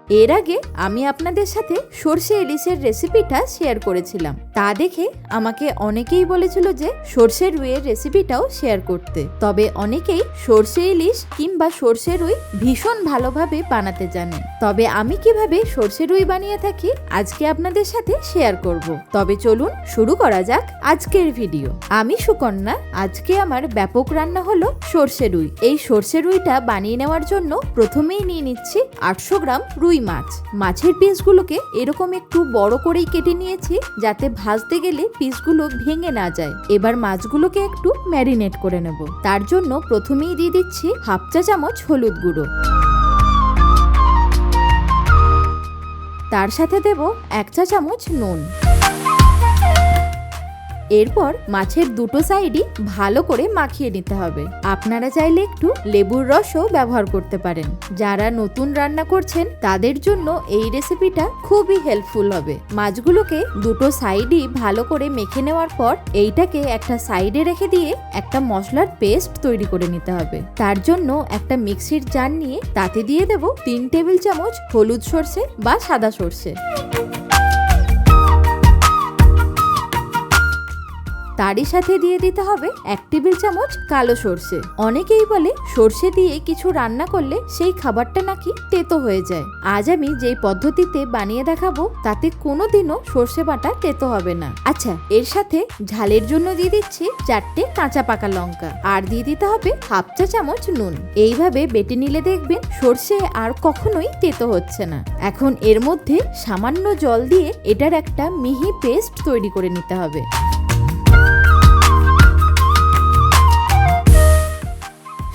এর আগে আমি আপনাদের সাথে সর্ষে ইলিশের রেসিপিটা শেয়ার করেছিলাম, তা দেখে আমাকে অনেকেই বলেছিল যে সর্ষে রুইয়ের রেসিপিটাও শেয়ার করতে। তবে অনেকেই সর্ষে ইলিশ কিংবা সর্ষে রুই ভীষণ ভালোভাবে বানাতে জানে, তবে আমি কিভাবে সর্ষে রুই বানিয়ে থাকি আজকে আপনাদের সাথে শেয়ার করব। তবে চলুন শুরু করা যাক আজকের ভিডিও। আমি সুকন্যা। আজকে আমার ব্যাপক রান্না হলো সর্ষে রুই। এই সর্ষে রুইটা বানিয়ে নেওয়ার জন্য প্রথমেই নিয়ে নিচ্ছি 800 গ্রাম রুই মাছ। মাছের পিসগুলোকে এরকম একটু বড় করেই কেটে নিয়েছি যাতে ভাজতে গেলে পিসগুলো ভেঙে না যায়। এবার মাছগুলোকে একটু ম্যারিনেট করে নেব। তার জন্য প্রথমেই দিয়ে দিচ্ছি 1/2 চা চামচ হলুদ গুঁড়ো, তার সাথে দেব 1 চা চামচ নুন। এরপর মাছের দুটো সাইডই ভালো করে মাখিয়ে নিতে হবে। আপনারা চাইলে একটু লেবুর রসও ব্যবহার করতে পারেন। যারা নতুন রান্না করছেন তাদের জন্য এই রেসিপিটা খুবই হেল্পফুল হবে। মাছগুলোকে দুটো সাইডই ভালো করে মেখে নেওয়ার পর এইটাকে একটা সাইডে রেখে দিয়ে একটা মশলার পেস্ট তৈরি করে নিতে হবে। তার জন্য একটা মিক্সির জার নিয়ে তাতে দিয়ে দেব 3 টেবিল চামচ হলুদ সর্ষে বা সাদা সর্ষে, তারই সাথে দিয়ে দিতে হবে 1 টেবিল চামচ কালো সর্ষে। অনেকেই বলে সর্ষে দিয়ে কিছু রান্না করলে সেই খাবারটা নাকি তেতো হয়ে যায়। আজ আমি যেই পদ্ধতিতে বানিয়ে দেখাবো তাতে কোনোদিনও সর্ষে বাটা তেতো হবে না। আচ্ছা, এর সাথে ঝালের জন্য দিয়ে দিচ্ছি 4টে কাঁচা পাকা লঙ্কা, আর দিয়ে দিতে হবে 1/2 চা চামচ নুন। এইভাবে বেটে নিলে দেখবেন সর্ষে আর কখনোই তেতো হচ্ছে না। এখন এর মধ্যে সামান্য জল দিয়ে এটার একটা মিহি পেস্ট তৈরি করে নিতে হবে।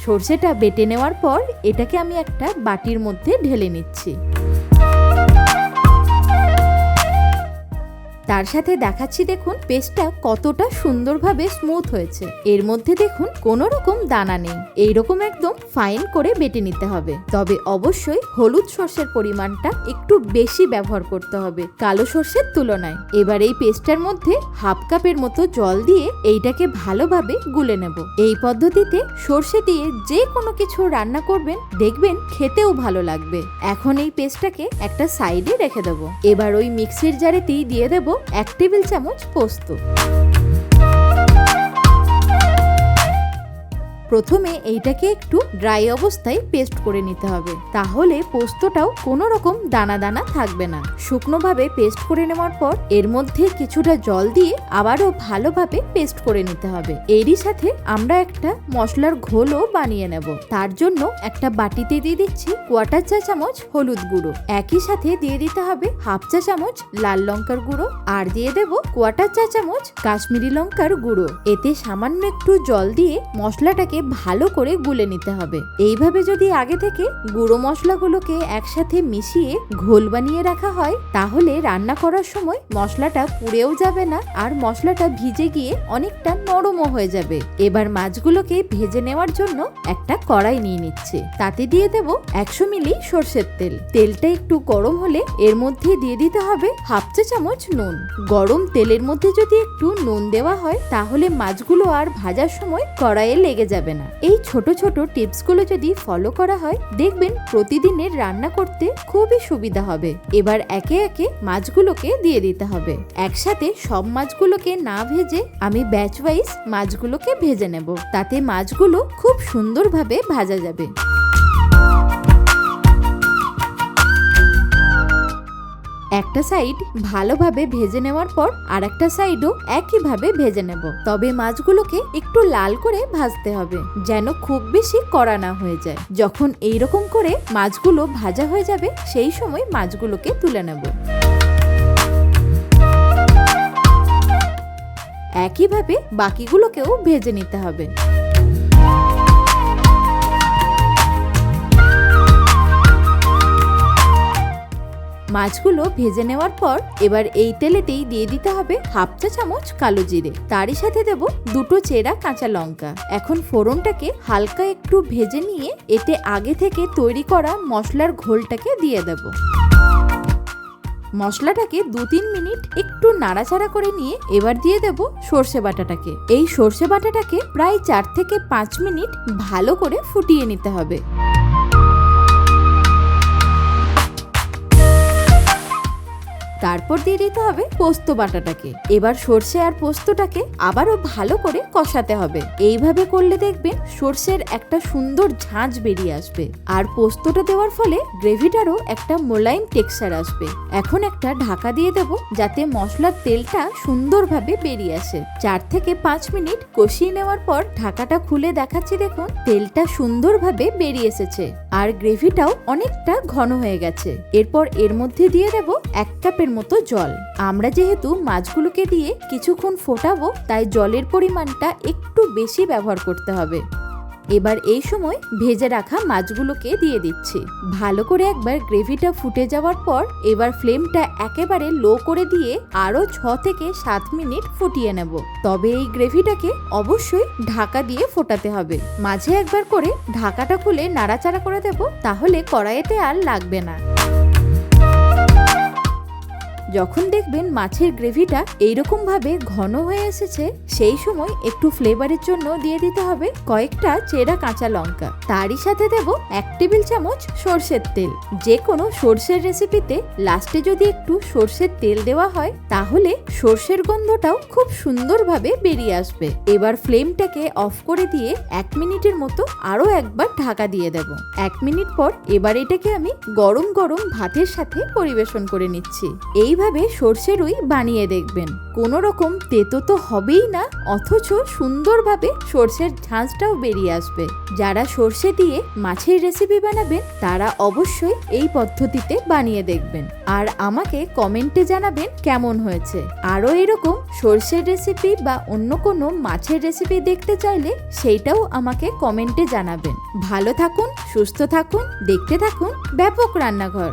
সর্ষেটা বেটে নেওয়ার পর এটাকে আমি একটা বাটির মধ্যে ঢেলে নিচ্ছি। তার সাথে দেখাচ্ছি দেখুন পেস্টটা কতটা সুন্দরভাবে স্মুথ হয়েছে। এর মধ্যে দেখুন কোনো রকম দানা নেই। এইরকম একদম ফাইন করে বেটে নিতে হবে। তবে অবশ্যই হলুদ সর্ষের পরিমাণটা একটু বেশি ব্যবহার করতে হবে কালো সর্ষের তুলনায়। এবার এই পেস্টটার মধ্যে 1/2 কাপের মতো জল দিয়ে এইটাকে ভালোভাবে গুলে নেব। এই পদ্ধতিতে সর্ষে দিয়ে যে কোনো কিছু রান্না করবেন দেখবেন খেতেও ভালো লাগবে। এখন এই পেস্টটাকে একটা সাইডে রেখে দেব। এবার ওই মিক্সির জারেতেই দিয়ে দেব 1 টেবিল চামচ পোস্ত। প্রথমে এইটাকে একটু ড্রাই অবস্থায় পেস্ট করে নিতে হবে, তাহলে পোস্তটাও কোনো রকম দানা দানা থাকবে না। শুকনোভাবে পেস্ট করে নেওয়ার পর এর মধ্যে কিছুটা জল দিয়ে আবারও ভালোভাবে পেস্ট করে নিতে হবে। এরই সাথে আমরা একটা মশলার ঘোলও বানিয়ে নেব। তার জন্য একটা বাটিতে দিয়ে দিচ্ছি 1/4 চা চামচ হলুদ গুঁড়ো, একই সাথে দিয়ে দিতে হবে 1/2 চা চামচ লাল লঙ্কার গুঁড়ো, আর দিয়ে দেব 1/4 চা চামচ কাশ্মীরি লঙ্কার গুঁড়ো। এতে সামান্য একটু জল দিয়ে মশলাটাকে ভালো করে গুলে নিতে হবে। এইভাবে যদি আগে থেকে গুঁড়ো মশলাগুলোকে একসাথে মিশিয়ে ঘোল বানিয়ে রাখা হয় তাহলে রান্না করার সময় মশলাটা পুড়েও যাবে না, আর মশলাটা ভিজে গিয়ে অনেকটা নরমও হয়ে যাবে। এবার মাছগুলোকে ভেজে নেওয়ার জন্য একটা কড়াই নিয়ে নিচ্ছে, তাতে দিয়ে দেব 100 মিলি সর্ষের তেল। তেলটা একটু গরম হলে এর মধ্যে দিয়ে দিতে হবে 1/2 চা চামচ নুন। গরম তেলের মধ্যে যদি একটু নুন দেওয়া হয় তাহলে মাছগুলো আর ভাজার সময় কড়াইয়ে লেগে যাবে না। এই ছোট ছোট টিপসগুলো যদি ফলো করা হয় দেখবেন প্রতিদিনের রান্না করতে খুবই সুবিধা হবে। এবার একে একে মাছগুলোকে দিয়ে দিতে হবে। একসাথে সব মাছগুলোকে না ভেজে আমি ব্যাচ ওয়াইজ মাছগুলোকে ভেজে নেব, তাতে মাছগুলো খুব সুন্দরভাবে ভাজা যাবে। একটা সাইড ভালোভাবে ভেজে নেওয়ার পর আর একটা সাইডও একইভাবে ভেজে নেব। তবে মাছগুলোকে একটু লাল করে ভাজতে হবে, যেন খুব বেশি কড়া না হয়ে যায়। যখন এইরকম করে মাছগুলো ভাজা হয়ে যাবে সেই সময় মাছগুলোকে তুলে নেব। একইভাবে বাকিগুলোকেও ভেজে নিতে হবে। মাছগুলো ভেজে নেওয়ার পর এবার এই তেলেতেই দিয়ে দিতে হবে 1/2 চা চামচ কালো জিরে, তারই সাথে দেব 2টো চেরা কাঁচা লঙ্কা। এখন ফোড়নটাকে হালকা একটু ভেজে নিয়ে এতে আগে থেকে তৈরি করা মশলার ঘোলটাকে দিয়ে দেব। মশলাটাকে 2-3 মিনিট একটু নাড়াচাড়া করে নিয়ে এবার দিয়ে দেব সর্ষে বাটাটাকে। এই সর্ষে বাটাটাকে প্রায় 4 থেকে 5 মিনিট ভালো করে ফুটিয়ে নিতে হবে। তারপর দিয়ে দিতে হবে পোস্ত বাটাটাকে। এবার সর্ষে আর পোস্তটাকে আবারও ভালো করে কষাতে হবে। এইভাবে করলে দেখবেন সর্ষের একটা সুন্দর ঝাঁঝ বেরিয়ে আসবে, আর পোস্তটা দেওয়ার ফলে গ্রেভিটারও একটা মোলায়েম টেক্সচার আসবে। এখন একটা ঢাকা দিয়ে দেব যাতে মশলার তেলটা সুন্দরভাবে বেরিয়ে আসে। 4 থেকে 5 মিনিট কষিয়ে নেওয়ার পর ঢাকাটা খুলে দেখাচ্ছি, দেখুন তেলটা সুন্দরভাবে বেরিয়ে এসেছে আর গ্রেভিটাও অনেকটা ঘন হয়ে গেছে। এরপর এর মধ্যে দিয়ে দেব 1 কাপের মতো জল। আমরা যেহেতু মাছগুলোকে দিয়ে কিছুক্ষণ ফোটাবো, তাই জলের পরিমাণটা একটু বেশি ব্যবহার করতে হবে। এবার এই সময় ভেজে রাখা মাছগুলোকে দিয়ে দিচ্ছি। ভালো করে একবার গ্রেভিটা ফুটে যাওয়ার পর এবার ফ্লেমটা একেবারে লো করে দিয়ে আরো 6 থেকে 7 মিনিট ফুটিয়ে নেব। তবে এই গ্রেভিটাকে অবশ্যই ঢাকা দিয়ে ফোটাতে হবে। মাঝে একবার করে ঢাকাটা খুলে নাড়াচাড়া করে দেব, তাহলে কড়াইতে আর লাগবে না। যখন দেখবেন মাছের গ্রেভিটা এইরকম ভাবে ঘন হয়ে এসেছে, সেই সময় একটু ফ্লেভারের জন্য দিয়ে দিতে হবে কয়েকটা চেরা কাঁচা লঙ্কা। তারই সাথে দেব 1 টেবিল চামচ সর্ষের তেল। যে কোনো সর্ষের রেসিপিতে লাস্টে যদি একটু সর্ষের তেল দেওয়া হয়, তাহলে সর্ষের গন্ধটাও খুব সুন্দরভাবে বেরিয়ে আসবে। এবার ফ্লেমটাকে অফ করে দিয়ে 1 মিনিটের মতো আরো একবার ঢাকা দিয়ে দেব। 1 মিনিট পর এবার এটাকে আমি গরম গরম ভাতের সাথে পরিবেশন করে নিচ্ছি। এইভাবে সর্ষে রুই বানিয়ে দেখবেন, কোনো রকম তেতো তো হবেই না, অথচ সুন্দরভাবে সর্ষের ঝাঁঝটাও বেরিয়ে আসবে। যারা সর্ষে দিয়ে মাছের রেসিপি বানাবেন তারা অবশ্যই এই পদ্ধতিতে বানিয়ে দেখবেন, আর আমাকে কমেন্টে জানাবেন কেমন হয়েছে। আরও এরকম সর্ষের রেসিপি বা অন্য কোনো মাছের রেসিপি দেখতে চাইলে সেইটাও আমাকে কমেন্টে জানাবেন। ভালো থাকুন, সুস্থ থাকুন, দেখতে থাকুন ব্যাপক রান্নাঘর।